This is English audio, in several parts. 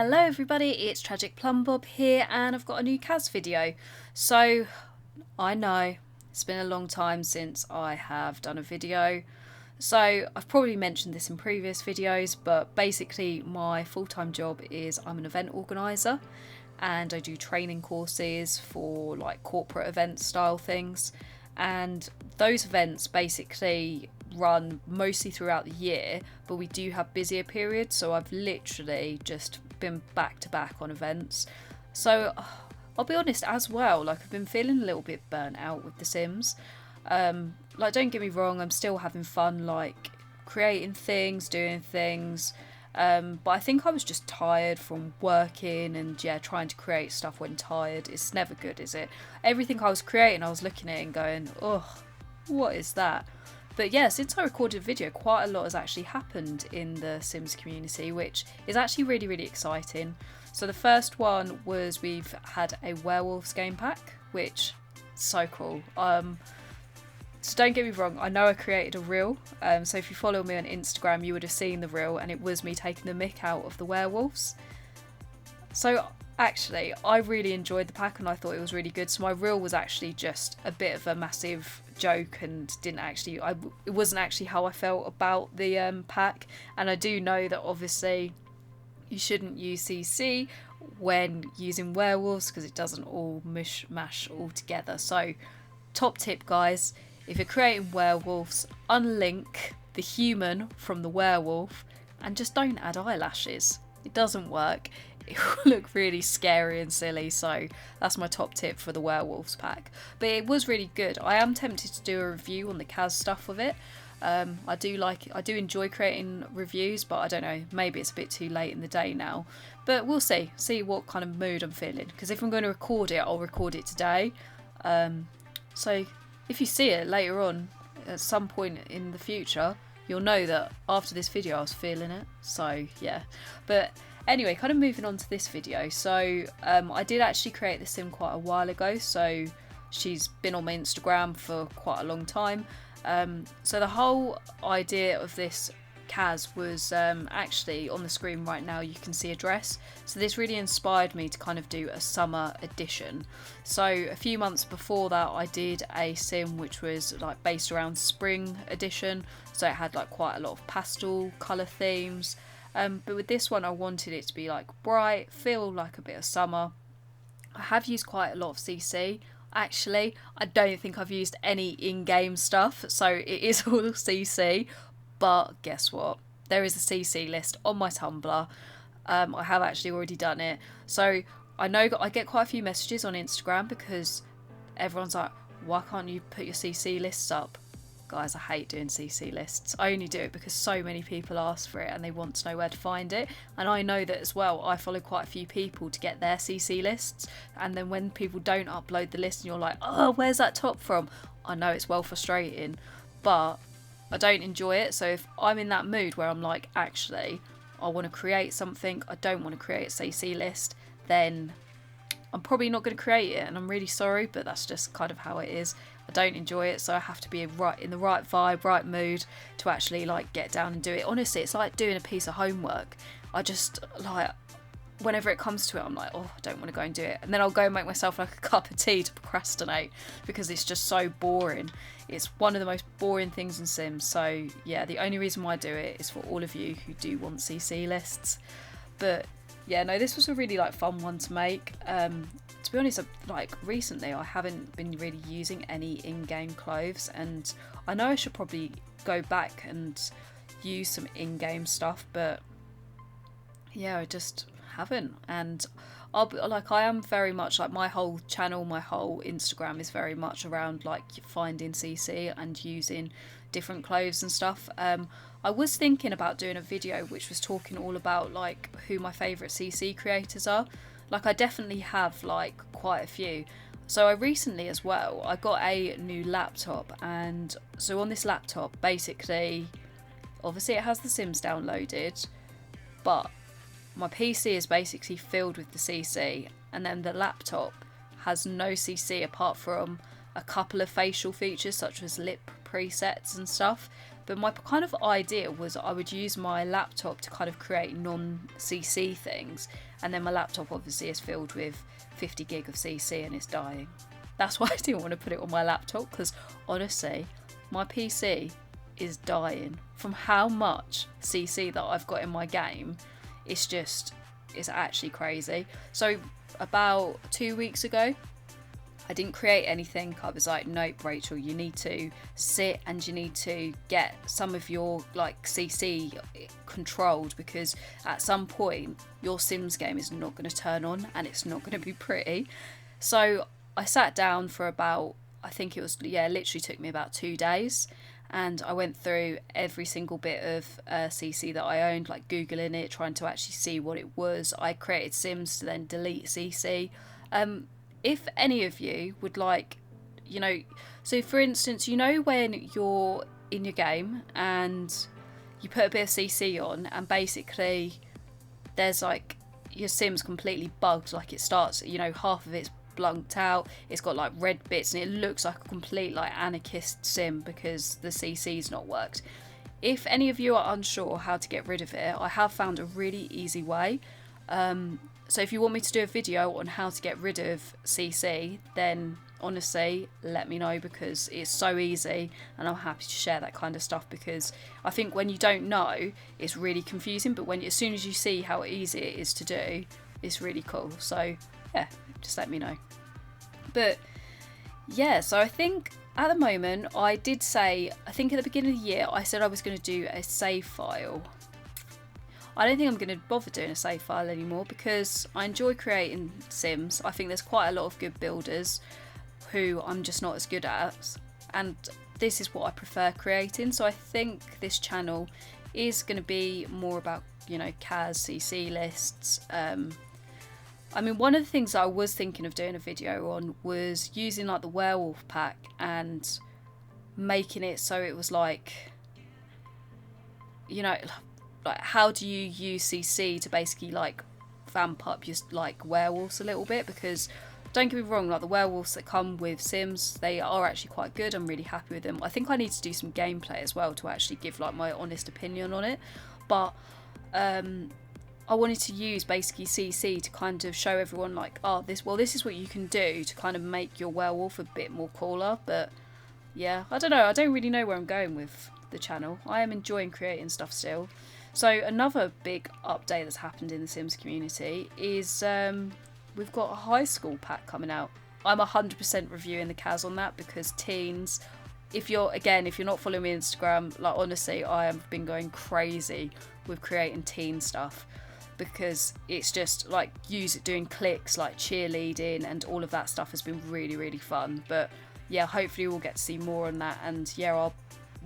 Hello everybody, it's TragicPlumbob here and I've got a new CAS video. So, I know, it's been a long time since I have done a video. So, I've probably mentioned this in previous videos, but basically my full-time job is I'm an event organiser and I do training courses for like corporate event style things. And those events basically run mostly throughout the year, but we do have busier periods, so I've literally just been back to back on events. So I'll be honest as well, like I've been feeling a little bit burnt out with The Sims. Like don't get me wrong, I'm still having fun like creating things, doing things, but I think I was just tired from working and trying to create stuff when tired. It's never good, is it? Everything I was creating, I was looking at it and going, oh, what is that? But yeah, since I recorded a video, quite a lot has actually happened in the Sims community, which is actually really, really exciting. So the first one was we've had a werewolves game pack, which is so cool. So don't get me wrong, I know I created a reel, so if you follow me on Instagram you would have seen the reel, and it was me taking the mick out of the werewolves. So actually, I really enjoyed the pack and I thought it was really good. So my reel was actually just a bit of a massive joke and it wasn't actually how I felt about the pack. And I do know that obviously you shouldn't use CC when using werewolves because it doesn't all mash all together. So top tip guys, if you're creating werewolves, unlink the human from the werewolf and just don't add eyelashes. It doesn't work. It will look really scary and silly, so that's my top tip for the werewolves pack. But it was really good. I am tempted to do a review on the CAS stuff with it. I do enjoy creating reviews, but I don't know, maybe it's a bit too late in the day now. But we'll see what kind of mood I'm feeling, because if I'm going to record it, I'll record it today. So if you see it later on at some point in the future, you'll know that after this video I was feeling it. So yeah, but anyway, kind of moving on to this video. So I did actually create the sim quite a while ago, so she's been on my Instagram for quite a long time. So the whole idea of this CAS was actually on the screen right now you can see a dress. So this really inspired me to kind of do a summer edition. So a few months before that I did a sim which was like based around spring edition, so it had like quite a lot of pastel colour themes. But with this one I wanted it to be like bright, feel like a bit of summer. I have used quite a lot of CC. Actually, I don't think I've used any in-game stuff, so it is all CC. But guess what? There is a CC list on my Tumblr. I have actually already done it. So I know I get quite a few messages on Instagram because everyone's like, why can't you put your CC lists up? Guys, I hate doing CC lists. I only do it because so many people ask for it and they want to know where to find it. And I know that as well, I follow quite a few people to get their CC lists. And then when people don't upload the list and you're like, oh, where's that top from? I know it's well frustrating, but I don't enjoy it. So if I'm in that mood where I'm like, actually, I want to create something, I don't want to create a CC list, then I'm probably not going to create it, and I'm really sorry, but that's just kind of how it is. I don't enjoy it, so I have to be in the right vibe, right mood to actually like get down and do it. Honestly, it's like doing a piece of homework. I just like, whenever it comes to it, I'm like, oh, I don't want to go and do it. And then I'll go and make myself like a cup of tea to procrastinate because it's just so boring. It's one of the most boring things in Sims. So yeah, the only reason why I do it is for all of you who do want CC lists. But yeah, no, this was a really like fun one to make. To be honest, like recently I haven't been really using any in-game clothes, and I know I should probably go back and use some in-game stuff, but yeah, I just haven't. And I am very much like, my whole channel, my whole Instagram is very much around like finding CC and using different clothes and stuff. I was thinking about doing a video which was talking all about like who my favourite CC creators are. Like I definitely have like quite a few. So I recently as well, I got a new laptop, and so on this laptop basically, obviously it has The Sims downloaded, but my PC is basically filled with the CC, and then the laptop has no CC apart from a couple of facial features such as lip presets and stuff. But my kind of idea was I would use my laptop to kind of create non-CC things, and then my laptop obviously is filled with 50 gig of CC and it's dying. That's why I didn't want to put it on my laptop, because honestly, my PC is dying from how much CC that I've got in my game. It's actually crazy. So about 2 weeks ago, I didn't create anything. I was like, nope, Rachel, you need to sit and you need to get some of your like CC controlled, because at some point your Sims game is not going to turn on and it's not going to be pretty. So I sat down for about, I think it was, literally took me about 2 days. And I went through every single bit of CC that I owned, like Googling it, trying to actually see what it was. I created Sims to then delete CC. If any of you would like, so for instance, when you're in your game and you put a bit of CC on and basically there's like your Sim's completely bugged, like it starts, half of it's blunked out, it's got like red bits and it looks like a complete like anarchist Sim because the CC's not worked. If any of you are unsure how to get rid of it, I have found a really easy way. So if you want me to do a video on how to get rid of CC, then honestly let me know, because it's so easy and I'm happy to share that kind of stuff, because I think when you don't know it's really confusing, but as soon as you see how easy it is to do, it's really cool. So yeah, just let me know. But yeah, so I think at the moment, I did say, I think at the beginning of the year I said I was going to do a save file. I don't think I'm going to bother doing a save file anymore, because I enjoy creating Sims. I think there's quite a lot of good builders who I'm just not as good at, and this is what I prefer creating. So I think this channel is going to be more about, CAS, CC lists. I mean, one of the things I was thinking of doing a video on was using like the werewolf pack and making it so it was like, like how do you use CC to basically like vamp up your like werewolves a little bit, because don't get me wrong, like the werewolves that come with Sims, they are actually quite good. I'm really happy with them. I think I need to do some gameplay as well to actually give like my honest opinion on it, but I wanted to use basically CC to kind of show everyone like, this is what you can do to kind of make your werewolf a bit more cooler. But yeah, I don't know, I don't really know where I'm going with the channel. I am enjoying creating stuff still. So another big update that's happened in the Sims community is we've got a high school pack coming out. I'm 100% reviewing the CAS on that, because teens, if you're not following me on Instagram, like honestly, I have been going crazy with creating teen stuff, because it's just like doing clicks, like cheerleading and all of that stuff has been really, really fun. But yeah, hopefully we'll get to see more on that, and yeah,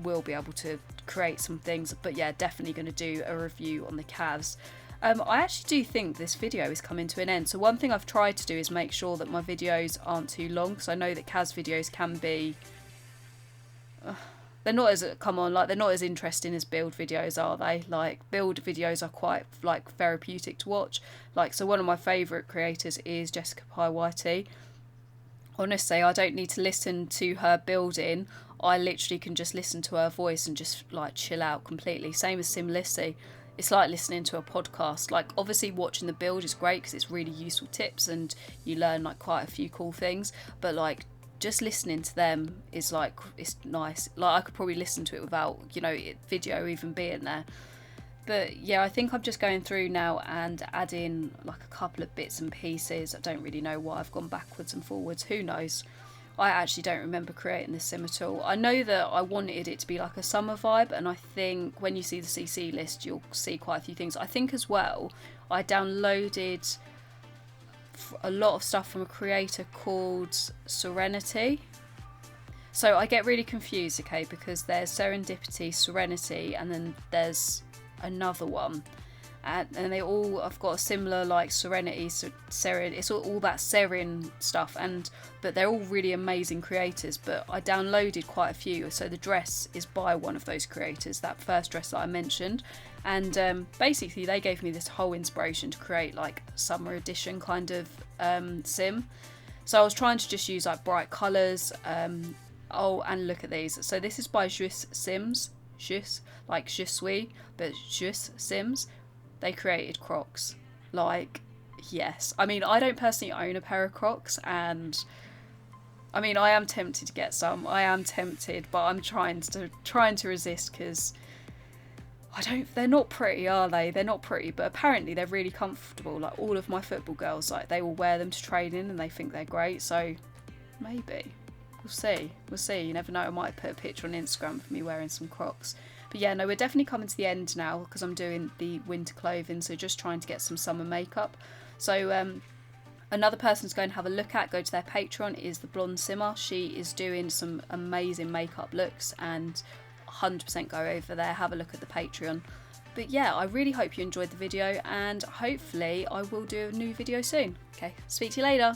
we'll be able to create some things. But yeah, definitely going to do a review on the CAS. I actually do think this video is coming to an end. So one thing I've tried to do is make sure that my videos aren't too long, because I know that CAS videos can be they're not as interesting as build videos, are they? Like build videos are quite like therapeutic to watch. Like, so one of my favourite creators is Jessica Pye Whitey. Honestly, I don't need to listen to her building. I literally can just listen to her voice and just like chill out completely. Same as SimLissy. It's like listening to a podcast. Like obviously watching the build is great because it's really useful tips and you learn like quite a few cool things. But like just listening to them is like, it's nice. Like I could probably listen to it without, video even being there. But yeah, I think I'm just going through now and adding like a couple of bits and pieces. I don't really know why I've gone backwards and forwards. Who knows? I actually don't remember creating this sim at all. I know that I wanted it to be like a summer vibe, and I think when you see the CC list, you'll see quite a few things. I think as well, I downloaded a lot of stuff from a creator called Serenity. So I get really confused, okay, because there's Serendipity, Serenity, and then there's another one. And they all have got a similar like Serenity, Seren, it's all that Seren stuff, but they're all really amazing creators. But I downloaded quite a few, so the dress is by one of those creators, that first dress that I mentioned, and basically they gave me this whole inspiration to create like summer edition kind of sim. So I was trying to just use like bright colours. Oh, and look at these. So this is by SIMS. like je suis, but just Sims, they created Crocs. Like, yes. I mean, I don't personally own a pair of Crocs, and I mean, I am tempted to get some. I am tempted, but I'm trying to resist because they're not pretty, are they? They're not pretty, but apparently they're really comfortable. Like, all of my football girls, like, they will wear them to training and they think they're great. So maybe we'll see. You never know. I might put a picture on Instagram for me wearing some Crocs. But yeah, no, we're definitely coming to the end now because I'm doing the winter clothing, so just trying to get some summer makeup. So another person to go and have a look at, go to their Patreon, is the Blonde Simmer. She is doing some amazing makeup looks, and 100% go over there, have a look at the Patreon. But yeah, I really hope you enjoyed the video, and hopefully I will do a new video soon. Okay, speak to you later.